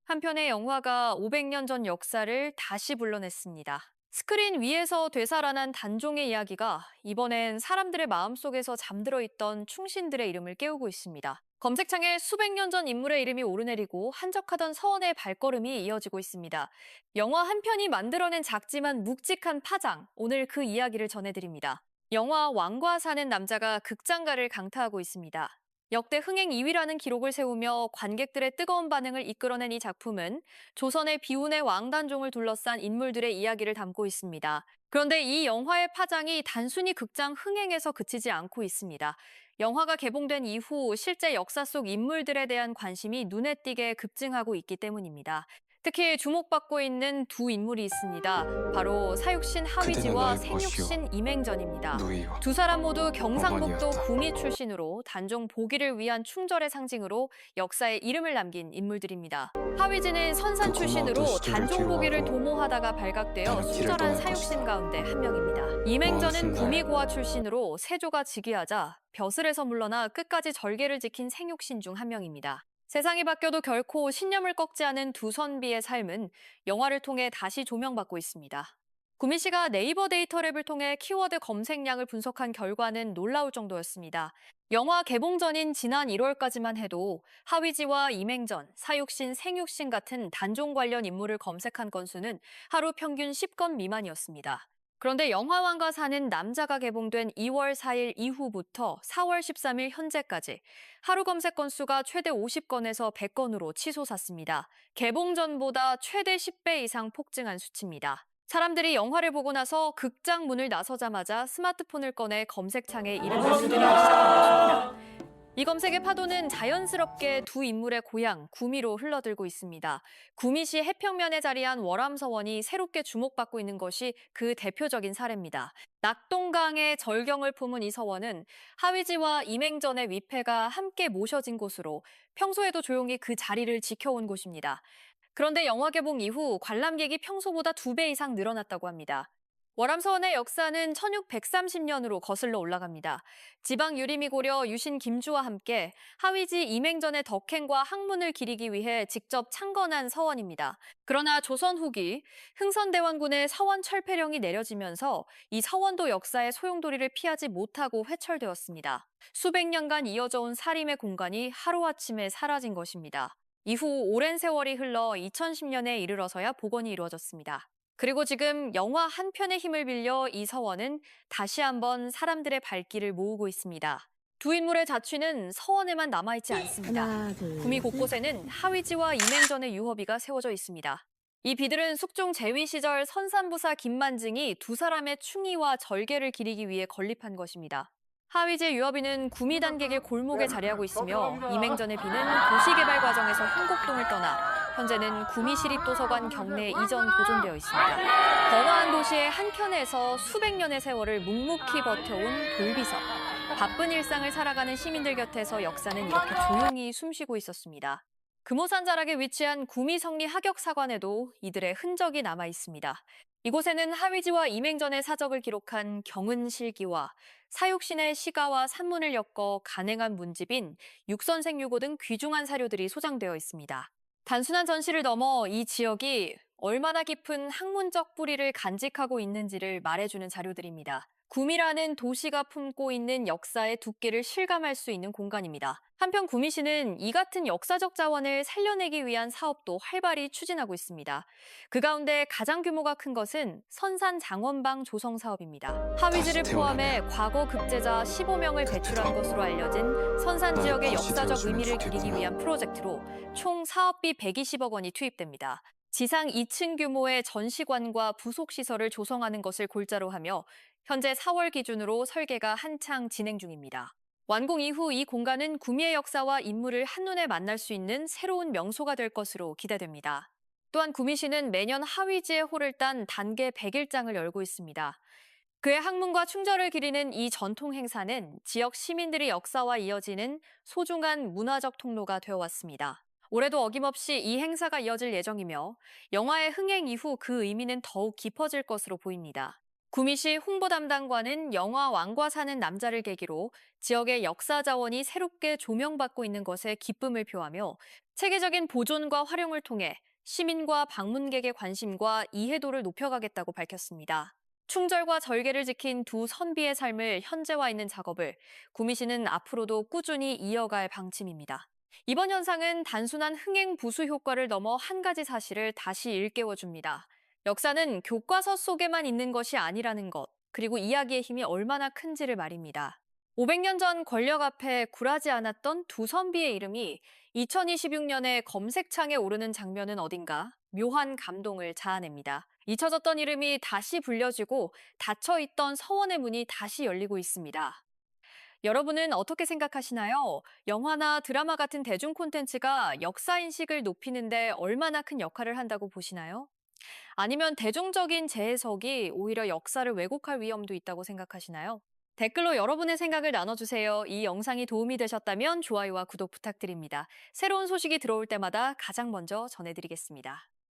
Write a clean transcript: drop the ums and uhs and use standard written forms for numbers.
한 편의 영화가 500년 전 역사를 다시 불러냈습니다. 스크린 위에서 되살아난 단종의 이야기가 이번엔 사람들의 마음속에서 잠들어 있던 충신들의 이름을 깨우고 있습니다. 검색창에 수백 년 전 인물의 이름이 오르내리고 한적하던 서원의 발걸음이 이어지고 있습니다. 영화 한 편이 만들어낸 작지만 묵직한 파장, 오늘 그 이야기를 전해드립니다. 영화 왕과 사는 남자가 극장가를 강타하고 있습니다. 역대 흥행 2위라는 기록을 세우며 관객들의 뜨거운 반응을 이끌어낸 이 작품은 조선의 비운의 왕단종을 둘러싼 인물들의 이야기를 담고 있습니다. 그런데 이 영화의 파장이 단순히 극장 흥행에서 그치지 않고 있습니다. 영화가 개봉된 이후 실제 역사 속 인물들에 대한 관심이 눈에 띄게 급증하고 있기 때문입니다. 특히 주목받고 있는 두 인물이 있습니다. 바로 사육신 그대는 하위지와 너의 벗이요 생육신 임행전입니다. 누이요 두 사람 모두 경상북도 어머니였다. 구미 출신으로 단종 보기를 위한 충절의 상징으로 역사에 이름을 남긴 인물들입니다. 하위지는 선산 그 고마웠던 출신으로 시절을 단종 보기를 기억하고 도모하다가 발각되어 나는 길을 순절한 떠날 사육신 것이다. 가운데 한 명입니다. 먼 임행전은 훗날 구미고아 출신으로 세조가 즉위하자 벼슬에서 물러나 끝까지 절개를 지킨 생육신 중 한 명입니다. 세상이 바뀌어도 결코 신념을 꺾지 않은 두 선비의 삶은 영화를 통해 다시 조명받고 있습니다. 구미 씨가 네이버 데이터랩을 통해 키워드 검색량을 분석한 결과는 놀라울 정도였습니다. 영화 개봉 전인 지난 1월까지만 해도 하위지와 임행전, 사육신, 생육신 같은 단종 관련 인물을 검색한 건수는 하루 평균 10건 미만이었습니다. 그런데 영화왕과 사는 남자가 개봉된 2월 4일 이후부터 4월 13일 현재까지 하루 검색 건수가 최대 50건에서 100건으로 치솟았습니다. 개봉 전보다 최대 10배 이상 폭증한 수치입니다. 사람들이 영화를 보고 나서 극장 문을 나서자마자 스마트폰을 꺼내 검색창에 이름을 두드리기 시작한 것입니다. 이 검색의 파도는 자연스럽게 두 인물의 고향 구미로 흘러들고 있습니다. 구미시 해평면에 자리한 월암서원이 새롭게 주목받고 있는 것이 그 대표적인 사례입니다. 낙동강의 절경을 품은 이 서원은 하위지와 임행전의 위패가 함께 모셔진 곳으로 평소에도 조용히 그 자리를 지켜온 곳입니다. 그런데 영화 개봉 이후 관람객이 평소보다 2배 이상 늘어났다고 합니다. 월암서원의 역사는 1630년으로 거슬러 올라갑니다. 지방 유림이 고려 유신 김주와 함께 하위지 임행전의 덕행과 학문을 기리기 위해 직접 창건한 서원입니다. 그러나 조선 후기 흥선대원군의 서원 철폐령이 내려지면서 이 서원도 역사의 소용돌이를 피하지 못하고 회철되었습니다. 수백 년간 이어져 온 사림의 공간이 하루아침에 사라진 것입니다. 이후 오랜 세월이 흘러 2010년에 이르러서야 복원이 이루어졌습니다. 그리고 지금 영화 한 편의 힘을 빌려 이 서원은 다시 한번 사람들의 발길을 모으고 있습니다. 두 인물의 자취는 서원에만 남아있지 않습니다. 하나, 둘, 구미 셋. 곳곳에는 하위지와 임행전의 유허비가 세워져 있습니다. 이 비들은 숙종 재위 시절 선산부사 김만증이 두 사람의 충의와 절개를 기리기 위해 건립한 것입니다. 하위제 유허비는 구미 단객의 골목에 자리하고 있으며 임행전의 비는 도시개발 과정에서 흥곡동을 떠나 현재는 구미시립도서관 경내에 이전 보존되어 있습니다. 번화한 도시의 한켠에서 수백 년의 세월을 묵묵히 버텨온 돌비석. 바쁜 일상을 살아가는 시민들 곁에서 역사는 이렇게 조용히 숨쉬고 있었습니다. 금오산 자락에 위치한 구미성리 하격사관에도 이들의 흔적이 남아 있습니다. 이곳에는 하위지와 임행전의 사적을 기록한 경은실기와 사육신의 시가와 산문을 엮어 간행한 문집인 육선생유고 등 귀중한 사료들이 소장되어 있습니다. 단순한 전시를 넘어 이 지역이 얼마나 깊은 학문적 뿌리를 간직하고 있는지를 말해주는 자료들입니다. 구미라는 도시가 품고 있는 역사의 두께를 실감할 수 있는 공간입니다. 한편 구미시는 이 같은 역사적 자원을 살려내기 위한 사업도 활발히 추진하고 있습니다. 그 가운데 가장 규모가 큰 것은 선산장원방 조성 사업입니다. 하위지를 다시 포함해 과거 급제자 15명을 배출한 것으로 알려진 선산 지역의 다시 역사적 되어주면 의미를 기리기 좋겠구나. 위한 프로젝트로 총 사업비 120억 원이 투입됩니다. 지상 2층 규모의 전시관과 부속시설을 조성하는 것을 골자로 하며 현재 4월 기준으로 설계가 한창 진행 중입니다. 완공 이후 이 공간은 구미의 역사와 인물을 한눈에 만날 수 있는 새로운 명소가 될 것으로 기대됩니다. 또한 구미시는 매년 하위지의 호를 딴 단계 100일장을 열고 있습니다. 그의 학문과 충절을 기리는 이 전통 행사는 지역 시민들의 역사와 이어지는 소중한 문화적 통로가 되어왔습니다. 올해도 어김없이 이 행사가 이어질 예정이며 영화의 흥행 이후 그 의미는 더욱 깊어질 것으로 보입니다. 구미시 홍보 담당관은 영화 왕과 사는 남자를 계기로 지역의 역사 자원이 새롭게 조명받고 있는 것에 기쁨을 표하며 체계적인 보존과 활용을 통해 시민과 방문객의 관심과 이해도를 높여가겠다고 밝혔습니다. 충절과 절개를 지킨 두 선비의 삶을 현재화 있는 작업을 구미시는 앞으로도 꾸준히 이어갈 방침입니다. 이번 현상은 단순한 흥행 부수 효과를 넘어 한 가지 사실을 다시 일깨워줍니다. 역사는 교과서 속에만 있는 것이 아니라는 것, 그리고 이야기의 힘이 얼마나 큰지를 말입니다. 500년 전 권력 앞에 굴하지 않았던 두 선비의 이름이 2026년에 검색창에 오르는 장면은 어딘가 묘한 감동을 자아냅니다. 잊혀졌던 이름이 다시 불려지고 닫혀있던 서원의 문이 다시 열리고 있습니다. 여러분은 어떻게 생각하시나요? 영화나 드라마 같은 대중 콘텐츠가 역사인식을 높이는 데 얼마나 큰 역할을 한다고 보시나요? 아니면 대중적인 재해석이 오히려 역사를 왜곡할 위험도 있다고 생각하시나요? 댓글로 여러분의 생각을 나눠주세요. 이 영상이 도움이 되셨다면 좋아요와 구독 부탁드립니다. 새로운 소식이 들어올 때마다 가장 먼저 전해드리겠습니다.